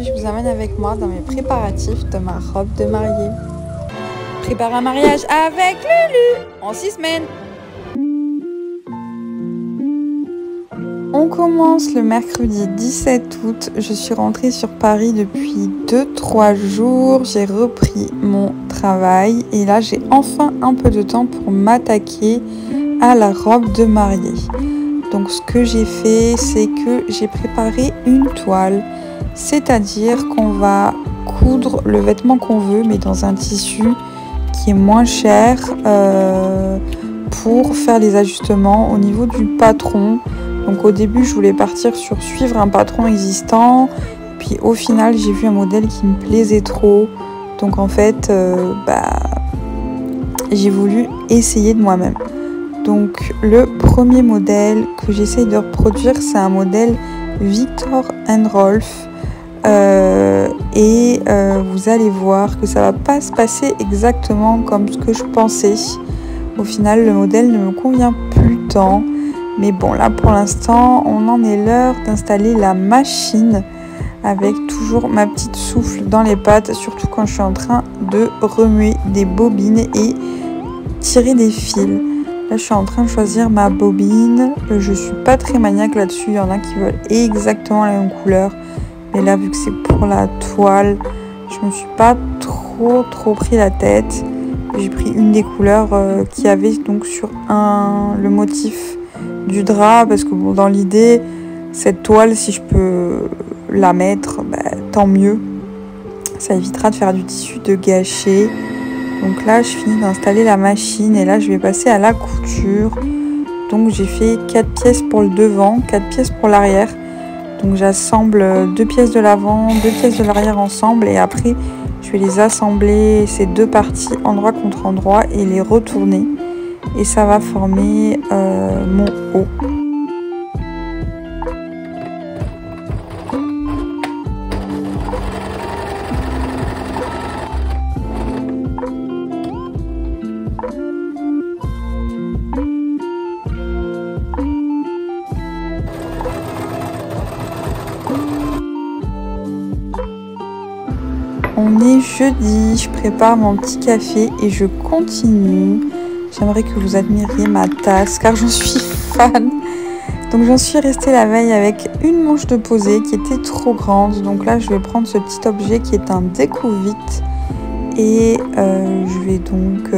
je vous amène avec moi dans mes préparatifs de ma robe de mariée. Prépare un mariage avec Lulu en 6 semaines. On commence le mercredi 17 août. Je suis rentrée sur Paris depuis 2-3 jours. J'ai repris mon travail et là j'ai enfin un peu de temps pour m'attaquer à la robe de mariée. Donc ce que j'ai fait, c'est que j'ai préparé une toile. C'est-à-dire qu'on va coudre le vêtement qu'on veut, mais dans un tissu qui est moins cher pour faire les ajustements au niveau du patron. Donc au début, je voulais partir sur suivre un patron existant. Puis au final, j'ai vu un modèle qui me plaisait trop. Donc en fait, j'ai voulu essayer de moi-même. Donc le premier modèle que j'essaye de reproduire, c'est un modèle Viktor & Rolf. Vous allez voir que ça va pas se passer exactement comme ce que je pensais. Au final, le modèle ne me convient plus tant. Mais bon, là pour l'instant, on en est l'heure d'installer la machine avec toujours ma petite souffle dans les pattes, surtout quand je suis en train de remuer des bobines et tirer des fils. Là, je suis en train de choisir ma bobine. Je suis pas très maniaque là-dessus. Il y en a qui veulent exactement la même couleur. Mais là, vu que c'est pour la toile, je me suis pas trop pris la tête. J'ai pris une des couleurs qui avait donc sur le motif du drap. Parce que bon, dans l'idée, cette toile, si je peux la mettre, tant mieux. Ça évitera de faire du tissu de gâché. Donc là, je finis d'installer la machine et là, je vais passer à la couture. Donc j'ai fait 4 pièces pour le devant, 4 pièces pour l'arrière. Donc j'assemble 2 pièces de l'avant, 2 pièces de l'arrière ensemble et après, je vais les assembler, ces deux parties, endroit contre endroit et les retourner. Et ça va former mon haut. On est jeudi, je prépare mon petit café et je continue. J'aimerais que vous admiriez ma tasse car j'en suis fan. Donc j'en suis restée la veille avec une manche de posée qui était trop grande. Donc là je vais prendre ce petit objet qui est un découvite et je vais donc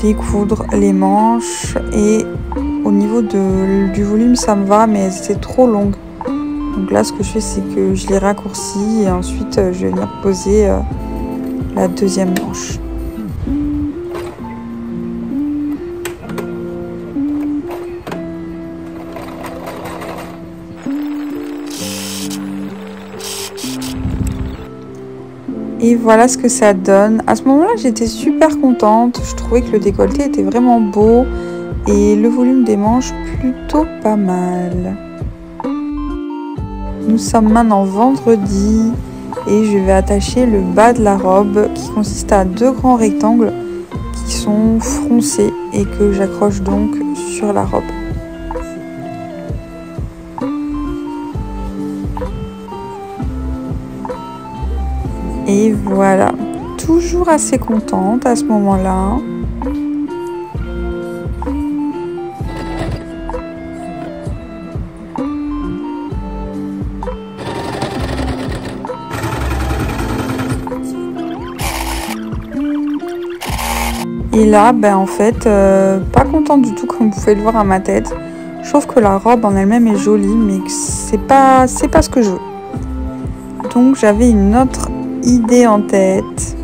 découdre les manches. Et au niveau du volume ça me va, mais c'est trop long. Donc là, ce que je fais, c'est que je les raccourcis et ensuite, je vais venir poser la deuxième manche. Et voilà ce que ça donne. À ce moment-là, j'étais super contente. Je trouvais que le décolleté était vraiment beau et le volume des manches plutôt pas mal. Nous sommes maintenant vendredi et je vais attacher le bas de la robe qui consiste à 2 grands rectangles qui sont froncés et que j'accroche donc sur la robe. Et voilà, toujours assez contente à ce moment-là. Et là, en fait, pas contente du tout comme vous pouvez le voir à ma tête. Je trouve que la robe en elle-même est jolie, mais c'est pas ce que je veux. Donc j'avais une autre idée en tête.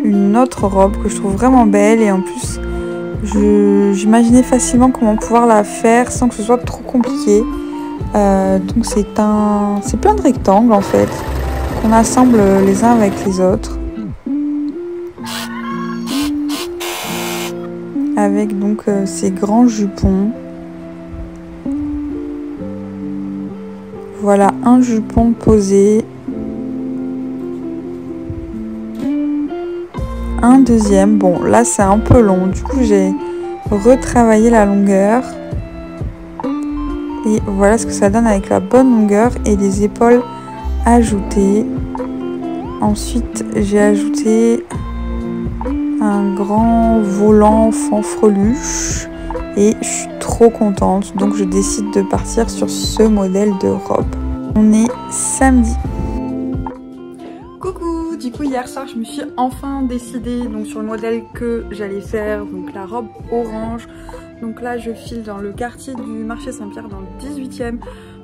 Une autre robe que je trouve vraiment belle. Et en plus, j'imaginais facilement comment pouvoir la faire sans que ce soit trop compliqué. Donc c'est plein de rectangles en fait, qu'on assemble les uns avec les autres. Avec donc ces grands jupons. Voilà un jupon posé. Un deuxième. Bon, là c'est un peu long. Du coup, j'ai retravaillé la longueur. Et voilà ce que ça donne avec la bonne longueur et des épaules ajouté. Ensuite, j'ai ajouté un grand volant fanfreluche et je suis trop contente. Donc, je décide de partir sur ce modèle de robe. On est samedi. Coucou, du coup hier soir je me suis enfin décidée donc sur le modèle que j'allais faire, donc la robe orange. Donc là je file dans le quartier du marché Saint-Pierre dans le 18e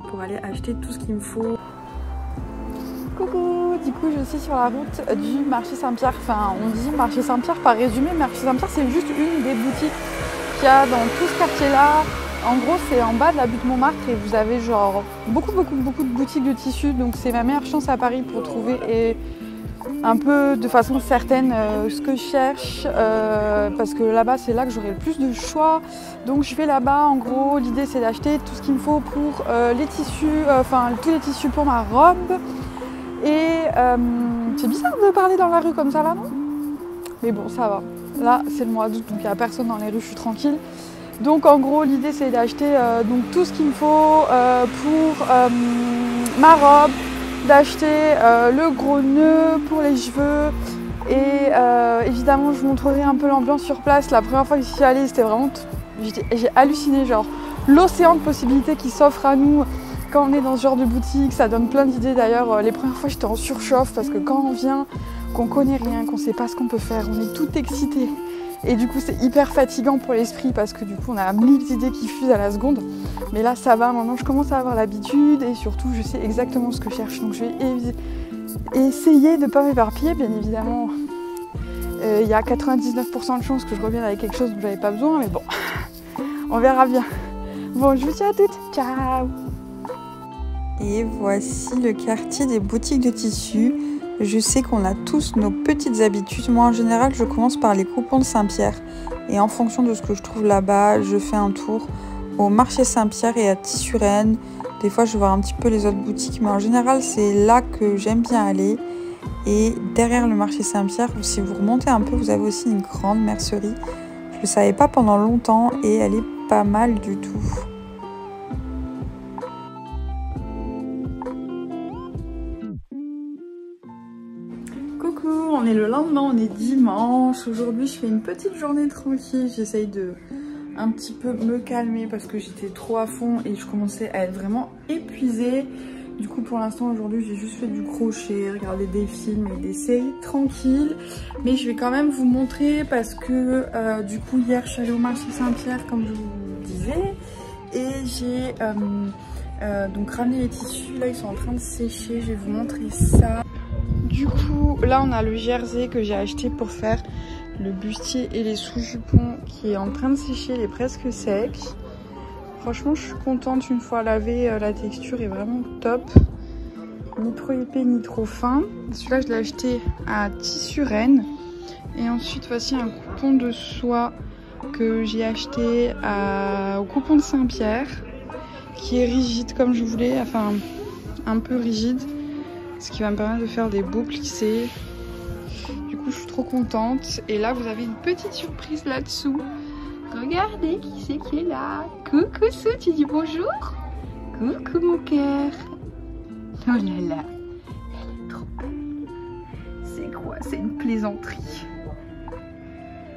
pour aller acheter tout ce qu'il me faut. Coucou, du coup je suis sur la route du marché Saint-Pierre, enfin on dit marché Saint-Pierre par résumé, marché Saint-Pierre c'est juste une des boutiques qu'il y a dans tout ce quartier là. En gros c'est en bas de la butte Montmartre et vous avez genre beaucoup de boutiques de tissus, donc c'est ma meilleure chance à Paris pour trouver et un peu de façon certaine ce que je cherche parce que là-bas c'est là que j'aurai le plus de choix. Donc je vais là-bas, en gros l'idée c'est d'acheter tout ce qu'il me faut pour les tissus, enfin tous les tissus pour ma robe. Et c'est bizarre de parler dans la rue comme ça là, non? Mais bon ça va, là c'est le mois d'août donc il n'y a personne dans les rues, je suis tranquille. Donc en gros l'idée c'est d'acheter donc tout ce qu'il me faut pour ma robe, d'acheter le gros nœud pour les cheveux et évidemment je vous montrerai un peu l'ambiance sur place. La première fois que j'y suis allée c'était vraiment, j'ai halluciné, genre l'océan de possibilités qui s'offre à nous quand on est dans ce genre de boutique. Ça donne plein d'idées d'ailleurs. Les premières fois j'étais en surchauffe parce que quand on vient, qu'on connaît rien, qu'on sait pas ce qu'on peut faire, on est tout excité. Et du coup c'est hyper fatigant pour l'esprit parce que du coup on a 1000 idées qui fusent à la seconde. Mais là ça va, maintenant je commence à avoir l'habitude et surtout je sais exactement ce que je cherche. Donc je vais essayer de ne pas m'éparpiller. Bien évidemment il y a 99% de chances que je revienne avec quelque chose dont j'avais pas besoin. Mais bon, on verra bien. Bon, je vous dis à toutes, ciao. Et voici le quartier des boutiques de tissus. Je sais qu'on a tous nos petites habitudes. Moi, en général, je commence par les coupons de Saint-Pierre. Et en fonction de ce que je trouve là-bas, je fais un tour au marché Saint-Pierre et à Tissuren. Des fois, je vais voir un petit peu les autres boutiques. Mais en général, c'est là que j'aime bien aller. Et derrière le marché Saint-Pierre, si vous remontez un peu, vous avez aussi une grande mercerie. Je ne le savais pas pendant longtemps et elle est pas mal du tout. Coucou, on est le lendemain, on est dimanche. Aujourd'hui je fais une petite journée tranquille. J'essaye de un petit peu me calmer parce que j'étais trop à fond et je commençais à être vraiment épuisée. Du coup pour l'instant aujourd'hui j'ai juste fait du crochet, regarder des films et des séries tranquilles. Mais je vais quand même vous montrer parce que du coup hier je suis allée au marché Saint-Pierre comme je vous disais. Et j'ai donc ramené les tissus, là ils sont en train de sécher, je vais vous montrer ça. Du coup, là on a le jersey que j'ai acheté pour faire le bustier et les sous-jupons qui est en train de sécher, il est presque sec. Franchement, je suis contente une fois lavé, la texture est vraiment top. Ni trop épais, ni trop fin. Celui-là, je l'ai acheté à Tissuren. Et ensuite, voici un coupon de soie que j'ai acheté au coupon de Saint-Pierre, qui est rigide comme je voulais, enfin un peu rigide. Ce qui va me permettre de faire des beaux plissés. Du coup je suis trop contente. Et là vous avez une petite surprise là-dessous. Regardez qui c'est qui est là. Coucou Sou, tu dis bonjour? Coucou mon cœur. Oh là là, elle est trop belle. C'est quoi? C'est une plaisanterie.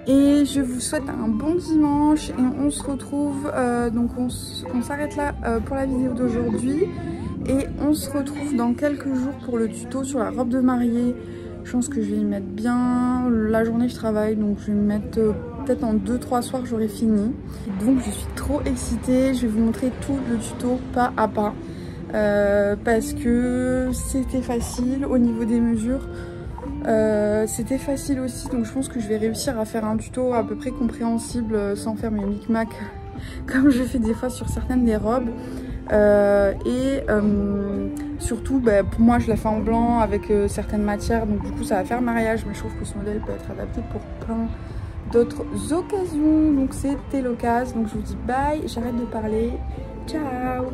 Et je vous souhaite un bon dimanche et on se retrouve, donc on s'arrête là pour la vidéo d'aujourd'hui. Et on se retrouve dans quelques jours pour le tuto sur la robe de mariée. Je pense que je vais y mettre bien. La journée je travaille, donc je vais me mettre peut-être en 2-3 soirs j'aurai fini. Donc je suis trop excitée. Je vais vous montrer tout le tuto pas à pas. Parce que c'était facile au niveau des mesures. C'était facile aussi, donc je pense que je vais réussir à faire un tuto à peu près compréhensible sans faire mes micmacs comme je fais des fois sur certaines des robes. Surtout pour moi je la fais en blanc avec certaines matières, donc du coup ça va faire mariage, mais je trouve que ce modèle peut être adapté pour plein d'autres occasions. Donc c'était l'occasion, donc je vous dis bye, j'arrête de parler, ciao.